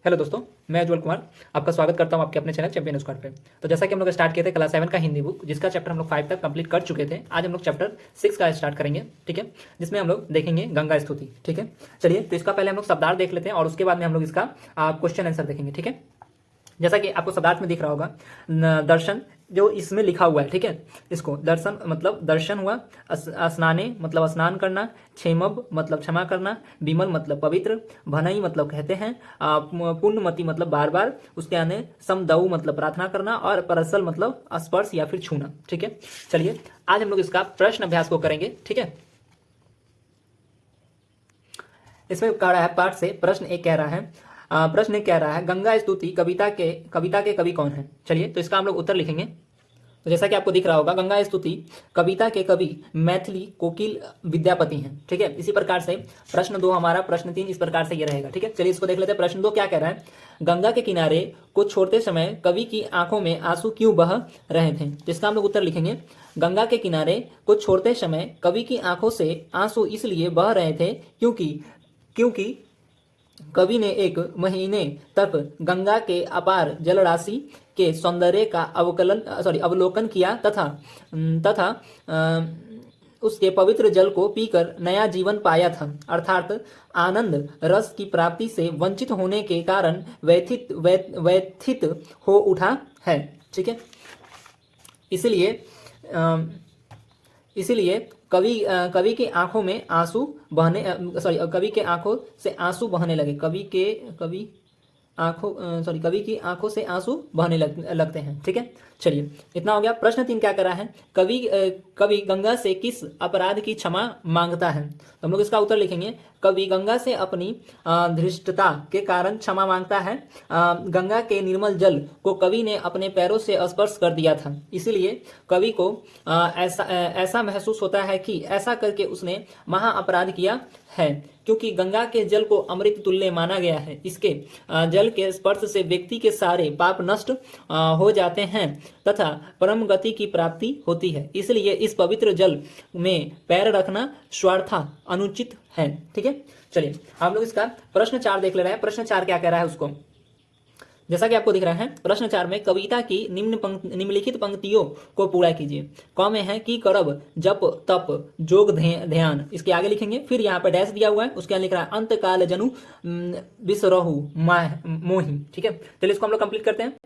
Hello दोस्तों, मैं उज्जवल कुमार आपका स्वागत करता हूं आपके अपने चैनल चैंपियन स्क्वाड पे। तो जैसा कि हम लोग स्टार्ट किए थे क्लास 7 का हिंदी बुक, जिसका चैप्टर हम लोग 5 तक कंप्लीट कर चुके थे। आज हम लोग चैप्टर 6 का स्टार्ट करेंगे, ठीक है, जिसमें हम लोग देखेंगे गंगा स्तुति। ठीक है, चलिए तो इसका पहले हम लोग शब्दार्थ देख लेते हैं और उसके बाद में हम लोग इसका क्वेश्चन आंसर देखेंगे। ठीक है, जैसा कि आपको शब्दार्थ में दिख रहा होगा, दर्शन जो इसमें लिखा हुआ है, ठीक है, इसको दर्शन मतलब दर्शन हुआ, स्नाने मतलब स्नान करना, क्षेमब मतलब क्षमा करना, विमल मतलब पवित्र, भनई मतलब कहते हैं, पुण्यमति मतलब बार बार, उसके आने समदऊ मतलब प्रार्थना करना, और परसल मतलब स्पर्श या फिर छूना। ठीक है, चलिए आज हम लोग इसका प्रश्न अभ्यास को करेंगे। ठीक है, इसमें कह रहा है पाठ से प्रश्न एक कह रहा है, प्रश्न एक कह रहा है गंगा स्तुति कविता के कवि कौन है। चलिए तो इसका हम लोग उत्तर लिखेंगे। तो जैसा कि आपको दिख रहा होगा, गंगा स्तुति कविता के कवि मैथिली कोकिल विद्यापति हैं। ठीक है, इसी प्रकार से प्रश्न 2 हमारा, प्रश्न 3 इस प्रकार से ये रहेगा। ठीक है, चलिए इसको देख लेते हैं। प्रश्न 2 क्या कह रहा है, गंगा के किनारे को छोड़ते समय कवि की आंखों में आंसू क्यों बह रहे थे। जिसका हम लोग उत्तर लिखेंगे, गंगा के किनारे को छोड़ते समय कवि की आंखों से आंसू इसलिए बह रहे थे क्योंकि कवि ने एक महीने तक गंगा के अपार जलराशि के सौंदर्य का अवलोकन किया तथा उसके पवित्र जल को पीकर नया जीवन पाया था, अर्थात आनंद रस की प्राप्ति से वंचित होने के कारण व्यथित हो उठा है। ठीक है, इसलिए कवि के आंखों में आंसू बहने कवि के आंखों से आंसू बहने लगे। कवि की आंखों से आंसू बहने लगते हैं। ठीक है, चलिए इतना हो गया। प्रश्न 3 क्या कर रहा है, कवि गंगा से किस अपराध की क्षमा मांगता है। तो हम लोग इसका उत्तर लिखेंगे, कवि गंगा से अपनी धृष्टता के कारण क्षमा मांगता है। गंगा के निर्मल जल को कवि ने अपने पैरों से स्पर्श कर दिया था, इसलिए कवि को ऐसा महसूस होता है कि ऐसा करके उसने महा अपराध किया है। क्योंकि गंगा के जल को अमृत तुल्य माना गया है, इसके जल के स्पर्श से व्यक्ति के सारे पाप नष्ट हो जाते हैं तथा परम गति की प्राप्ति होती है। इसलिए इस पवित्र जल में पैर रखना स्वार्था अनुचित है। ठीक है, चलिए हम लोग इसका प्रश्न 4 देख ले रहे हैं। प्रश्न 4 क्या कह रहा है उसको, जैसा कि आपको दिख रहा है, प्रश्न 4 में कविता की निम्नलिखित पंक्तियों को पूरा कीजिए। क में है कि करब जप तप जोग ध्यान, इसके आगे लिखेंगे, फिर यहाँ पे डैश दिया हुआ है, उसके आगे लिख रहा है अंत काल जनु बिसरहु मोहि। ठीक है, चलिए इसको हम लोग कंप्लीट करते हैं।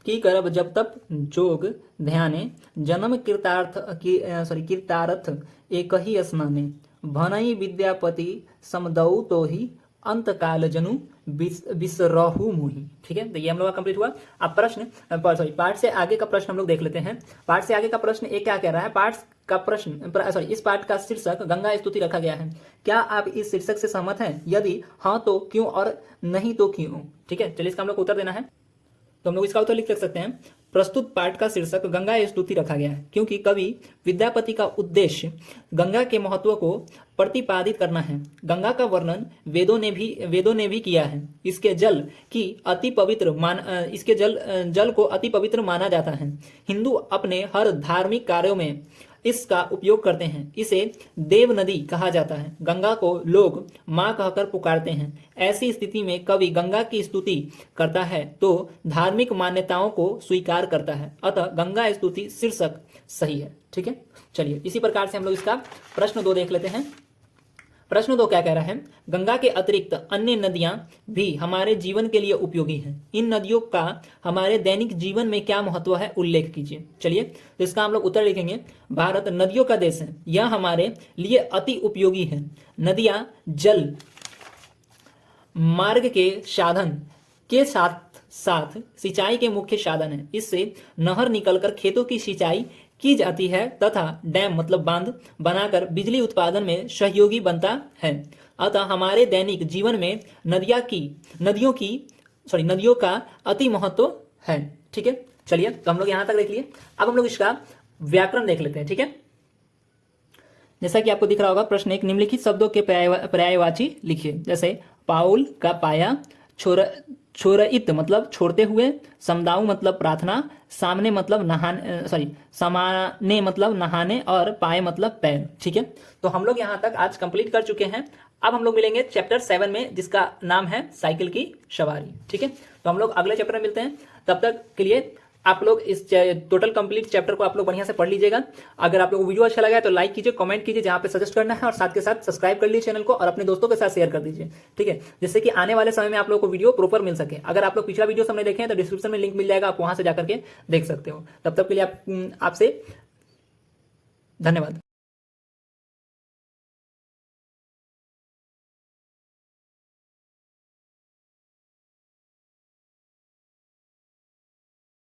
की करब जप तप जोग ध्याने जन्म कीर्तार्थ एक ही स्नाने, भनई विद्यापति समदऊ तो ही अंत काल जनु बिसरहु मोहि। ठीक है, तो ये हम लोग का कंप्लीट हुआ। अब पार्ट से आगे का प्रश्न हम लोग देख लेते हैं। पार्ट से आगे का प्रश्न एक क्या कह रहा है, पार्ट का प्रश्न इस पार्ट का शीर्षक गंगा स्तुति रखा गया है। क्या आप इस शीर्षक से सहमत हैं? यदि हाँ तो क्यों, और नहीं तो क्यों। ठीक है, चलिए इसका हम लोग उत्तर देना है। तो हम लोग इसका उत्तर लिख सकते हैं, प्रस्तुत पाठ का शीर्षक गंगा स्तुति रखा गया है क्योंकि कवि विद्यापति का उद्देश्य गंगा के महत्व को प्रतिपादित करना है। गंगा का वर्णन वेदों ने भी किया है। इसके जल को अति पवित्र माना जाता है। हिंदू अपने हर धार्मिक कार्यों में इसका उपयोग करते हैं। इसे देव नदी कहा जाता है। गंगा को लोग माँ कहकर पुकारते हैं। ऐसी स्थिति में कवि गंगा की स्तुति करता है तो धार्मिक मान्यताओं को स्वीकार करता है, अतः गंगा स्तुति शीर्षक सही है। ठीक है, चलिए इसी प्रकार से हम लोग इसका प्रश्न 2 देख लेते हैं। प्रश्न 2 क्या कह रहा है, गंगा के अतिरिक्त अन्य नदियां भी हमारे जीवन के लिए उपयोगी हैं। इन नदियों का हमारे दैनिक जीवन में क्या महत्व है, उल्लेख कीजिए। चलिए तो इसका हम लोग उत्तर लिखेंगे, भारत नदियों का देश है, यह हमारे लिए अति उपयोगी है। नदियां जल मार्ग के साधन के साथ साथ सिंचाई के मुख्य साधन है। इससे नहर निकलकर खेतों की सिंचाई की जाती है तथा डैम मतलब बांध बनाकर बिजली उत्पादन में सहयोगी बनता है। अतः हमारे दैनिक जीवन में नदियों का अति महत्व है। ठीक है, चलिए तो हम लोग यहां तक देख लिए। अब हम लोग इसका व्याकरण देख लेते हैं। ठीक है, जैसा कि आपको दिख रहा होगा, प्रश्न 1, निम्नलिखित शब्दों के पर्यायवाची लिखिए। जैसे पाउल का पाया, छोरइत मतलब छोड़ते हुए, समदाऊ मतलब प्रार्थना, सामने मतलब समाने मतलब नहाने, और पाए मतलब पैर। ठीक है, तो हम लोग यहाँ तक आज कंप्लीट कर चुके हैं। अब हम लोग मिलेंगे चैप्टर 7 में, जिसका नाम है साइकिल की सवारी। ठीक है, तो हम लोग अगले चैप्टर में मिलते हैं। तब तक के लिए आप लोग इस टोटल कंप्लीट चैप्टर को आप लोग बढ़िया से पढ़ लीजिएगा। अगर आप लोग को वीडियो अच्छा लगा है तो लाइक कीजिए, कमेंट कीजिए जहां पे सजेस्ट करना है, और साथ के साथ सब्सक्राइब कर लीजिए चैनल को और अपने दोस्तों के साथ शेयर कर दीजिए। ठीक है, जिससे कि आने वाले समय में आप लोग को वीडियो प्रॉपर मिल सके। अगर आप लोग पिछला वीडियो हमने देखे हैं तो डिस्क्रिप्शन में लिंक मिल जाएगा, आप वहां से जाकर के देख सकते हो। तब तक के लिए आपसे धन्यवाद।